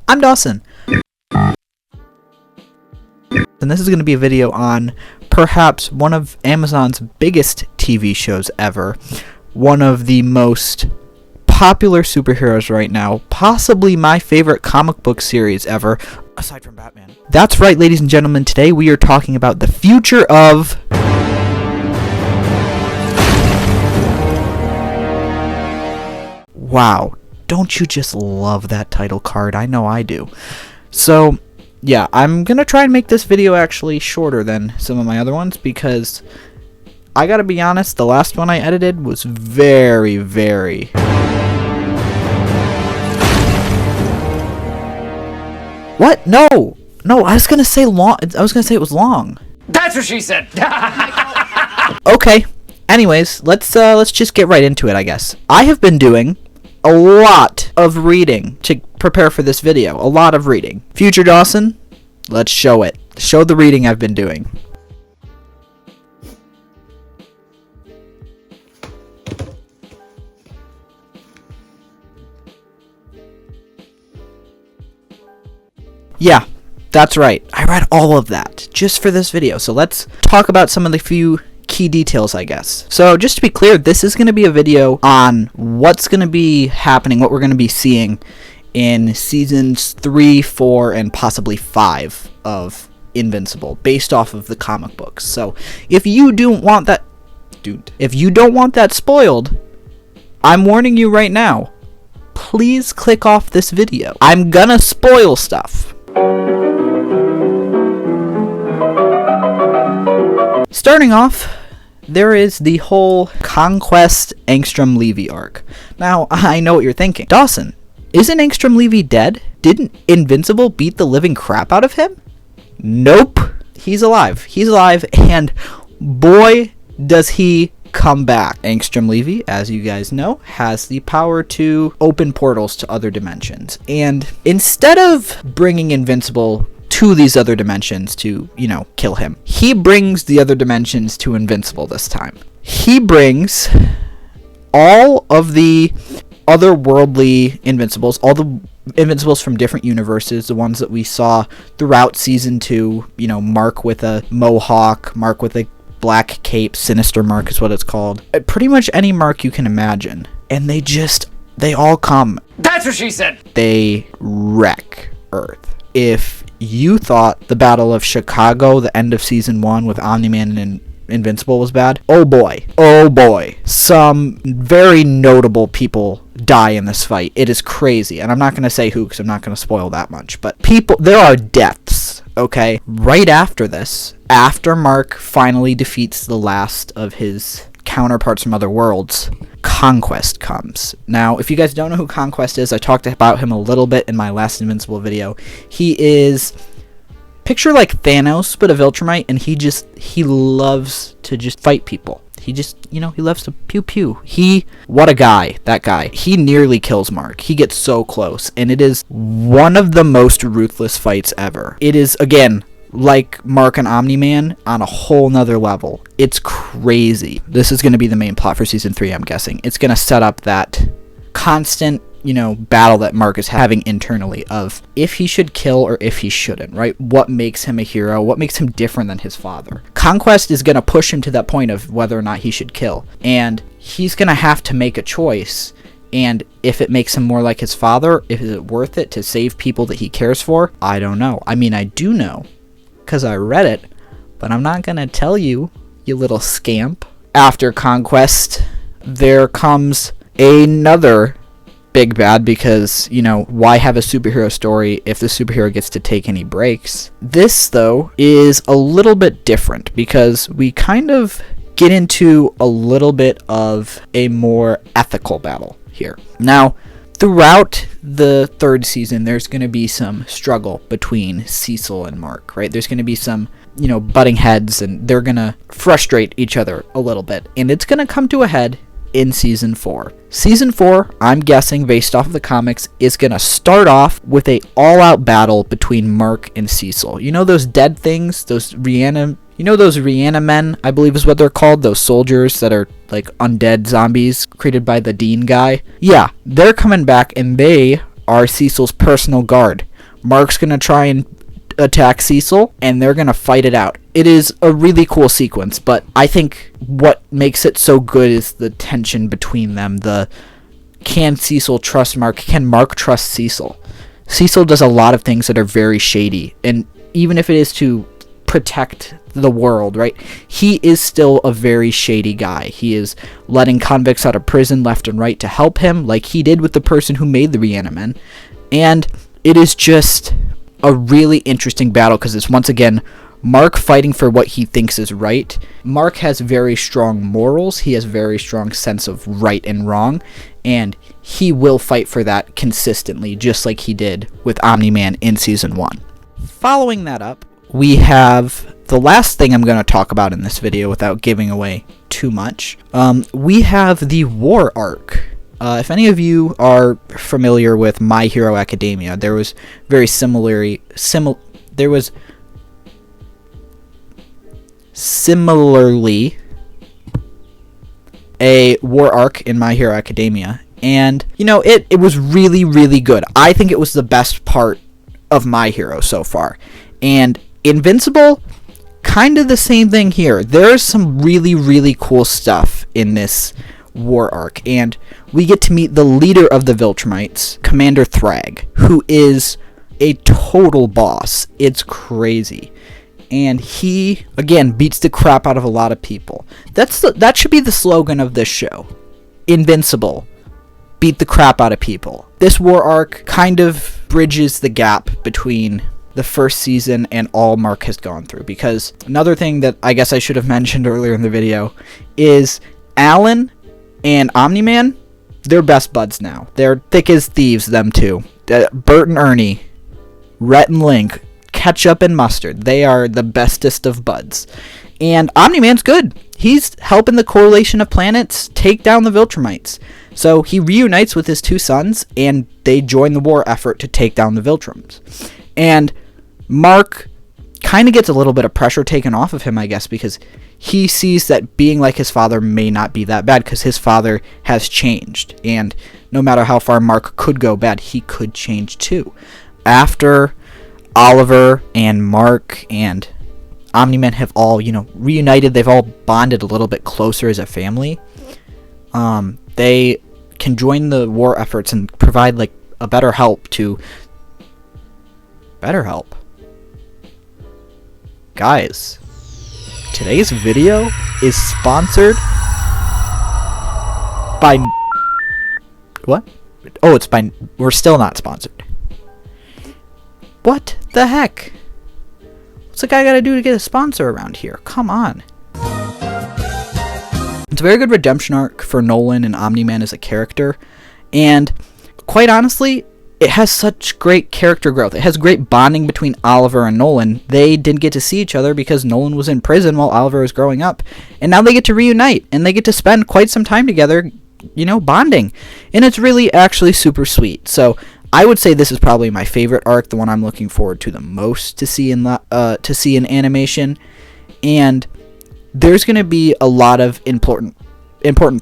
I'm Dawson. And this is going to be a video on perhaps one of Amazon's biggest TV shows ever. One of the most popular superheroes right now. Possibly my favorite comic book series ever, aside from Batman. That's right, ladies and gentlemen. Today we are talking about the future of... Wow. Don't you just love that title card? I know I do. So, yeah, I'm going to try and make this video actually shorter than some of my other ones because I gotta be honest, the last one I edited was very... What? No, I was gonna say long. I was gonna say it was long. That's what she said. Okay. Anyways, let's just get right into it, I guess. I have been doing a lot of reading to prepare for this video. A lot of reading. Future Dawson, let's show it. Show the reading I've been doing. Yeah, that's right. I read all of that just for this video. So let's talk about some of the few key details, I guess. So just to be clear, this is going to be a video on what's going to be happening, what we're going to be seeing in seasons 3, 4, and possibly 5 of Invincible, based off of the comic books. So if you don't want that, spoiled, I'm warning you right now. Please click off this video. I'm gonna spoil stuff. Starting off, there is the whole Conquest Angstrom Levy arc. Now, I know what you're thinking. Dawson, isn't Angstrom Levy dead? Didn't Invincible beat the living crap out of him? Nope. He's alive. He's alive, and boy, does he come back. Angstrom Levy, as you guys know, has the power to open portals to other dimensions. And instead of bringing Invincible to these other dimensions to, kill him, he brings the other dimensions to Invincible this time. He brings all of the otherworldly Invincibles, all the Invincibles from different universes, the ones that we saw throughout Season 2, Mark with a mohawk, Mark with a black cape, Sinister Mark is what it's called. Pretty much any Mark you can imagine. And they all come. That's what she said! They wreck Earth. If you thought the Battle of Chicago, the end of Season 1 with Omni-Man and Invincible was bad, oh boy. Some very notable people die in this fight. It is crazy. And I'm not going to say who because I'm not going to spoil that much. But there are deaths, okay? Right after this, after Mark finally defeats the last of his counterparts from other worlds, Conquest comes. Now, if you guys don't know who Conquest is, I talked about him a little bit in my last Invincible video. He is... picture like Thanos, but a Viltrumite, and he loves to just fight people. He just, he loves to pew. What a guy, that guy. He nearly kills Mark. He gets so close, and it is one of the most ruthless fights ever. It is, again, like Mark and Omni-Man on a whole nother level. It's crazy. This is going to be the main plot for Season 3, I'm guessing. It's going to set up that constant battle that Mark is having internally of if he should kill or if he shouldn't, right? What makes him a hero? What makes him different than his father? Conquest is going to push him to that point of whether or not he should kill. And he's going to have to make a choice. And if it makes him more like his father, is it worth it to save people that he cares for? I don't know. I mean, I do know because I read it, but I'm not going to tell you, you little scamp. After Conquest, there comes another big bad because, why have a superhero story if the superhero gets to take any breaks? This, though, is a little bit different because we kind of get into a little bit of a more ethical battle here. Now, throughout the third season, there's going to be some struggle between Cecil and Mark, right? There's going to be some, butting heads, and they're going to frustrate each other a little bit. And it's going to come to a head in Season 4. Season 4, I'm guessing, based off of the comics, is going to start off with a all-out battle between Mark and Cecil. You know those dead things? Those Rihanna men, I believe is what they're called? Those soldiers that are like undead zombies created by the Dean guy? Yeah, they're coming back, and they are Cecil's personal guard. Mark's going to try and attack Cecil, and they're going to fight it out. It is a really cool sequence, but I think what makes it so good is the tension between them. Can Cecil trust Mark? Can Mark trust Cecil? Cecil does a lot of things that are very shady, and even if it is to protect the world, right? He is still a very shady guy. He is letting convicts out of prison left and right to help him, like he did with the person who made the Reanimen. And it is just a really interesting battle because it's once again Mark fighting for what he thinks is right. Mark has very strong morals. He has very strong sense of right and wrong, and he will fight for that consistently, just like he did with Omni-Man in Season 1. Following that up, we have the last thing I'm going to talk about in this video without giving away too much. We have the War Arc. If any of you are familiar with My Hero Academia, there was similarly a War Arc in My Hero Academia, and it was really, really good. I think it was the best part of My Hero so far. And Invincible, kind of the same thing here. There's some really, really cool stuff in this War Arc, and we get to meet the leader of the Viltrumites, Commander Thrag, who is a total boss. It's crazy. And he, again, beats the crap out of a lot of people. That should be the slogan of this show. Invincible. Beat the crap out of people. This War Arc kind of bridges the gap between the first season and all Mark has gone through. Because another thing that I guess I should have mentioned earlier in the video is Alan and Omni-Man, they're best buds now. They're thick as thieves, them two. Bert and Ernie, Rhett and Link, ketchup and mustard. They are the bestest of buds. And Omni-Man's good. He's helping the Correlation of Planets take down the Viltrumites. So he reunites with his two sons, and they join the war effort to take down the Viltrums. And Mark kind of gets a little bit of pressure taken off of him, I guess, because he sees that being like his father may not be that bad, because his father has changed. And no matter how far Mark could go bad, he could change too. After Oliver and Mark and Omni-Man have all, reunited, they've all bonded a little bit closer as a family. They can join the war efforts and provide like a better help. Guys, today's video is sponsored by what? Oh, we're still not sponsored. What the heck? What's a guy gotta do to get a sponsor around here? Come on. It's a very good redemption arc for Nolan and Omni-Man as a character, and quite honestly, it has such great character growth. It has great bonding between Oliver and Nolan. They didn't get to see each other because Nolan was in prison while Oliver was growing up, and now they get to reunite, and they get to spend quite some time together, bonding, and it's really actually super sweet. So I would say this is probably my favorite arc, the one I'm looking forward to the most to see in animation, and there's going to be a lot of important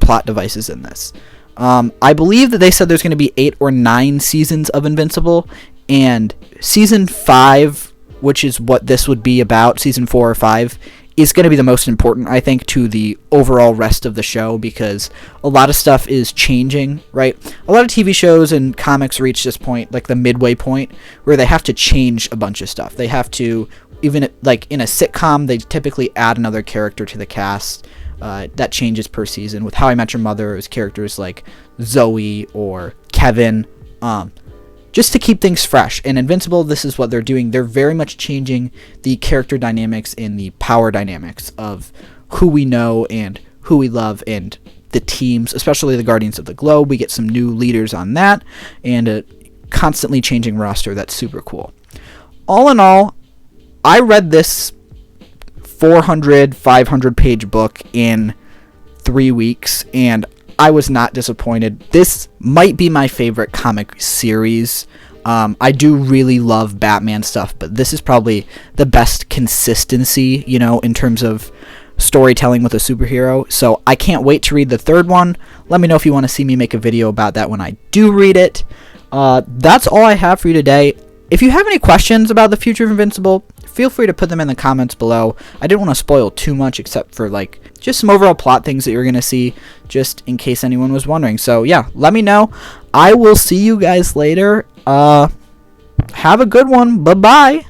plot devices in this. I believe that they said there's going to be 8 or 9 seasons of Invincible, and season 5, which is what this would be about, season 4 or 5, is going to be the most important, I think, to the overall rest of the show, because a lot of stuff is changing, right? A lot of TV shows and comics reach this point, like the midway point, where they have to change a bunch of stuff. They have to, even like in a sitcom, they typically add another character to the cast. That changes per season. With How I Met Your Mother, it was characters like Zoe or Kevin, just to keep things fresh. And Invincible, this is what they're doing. They're very much changing the character dynamics and the power dynamics of who we know and who we love and the teams, especially the Guardians of the Globe. We get some new leaders on that and a constantly changing roster that's super cool. All in all, I read this 500 page book in 3 weeks, and I was not disappointed. This might be my favorite comic series. I do really love Batman stuff, but this is probably the best consistency, in terms of storytelling with a superhero. So I can't wait to read the third one. Let me know if you want to see me make a video about that when I do read it. That's all I have for you today. If you have any questions about the future of Invincible, feel free to put them in the comments below. I didn't want to spoil too much except for like just some overall plot things that you're going to see, just in case anyone was wondering. So yeah, let me know. I will see you guys later. Have a good one. Bye-bye.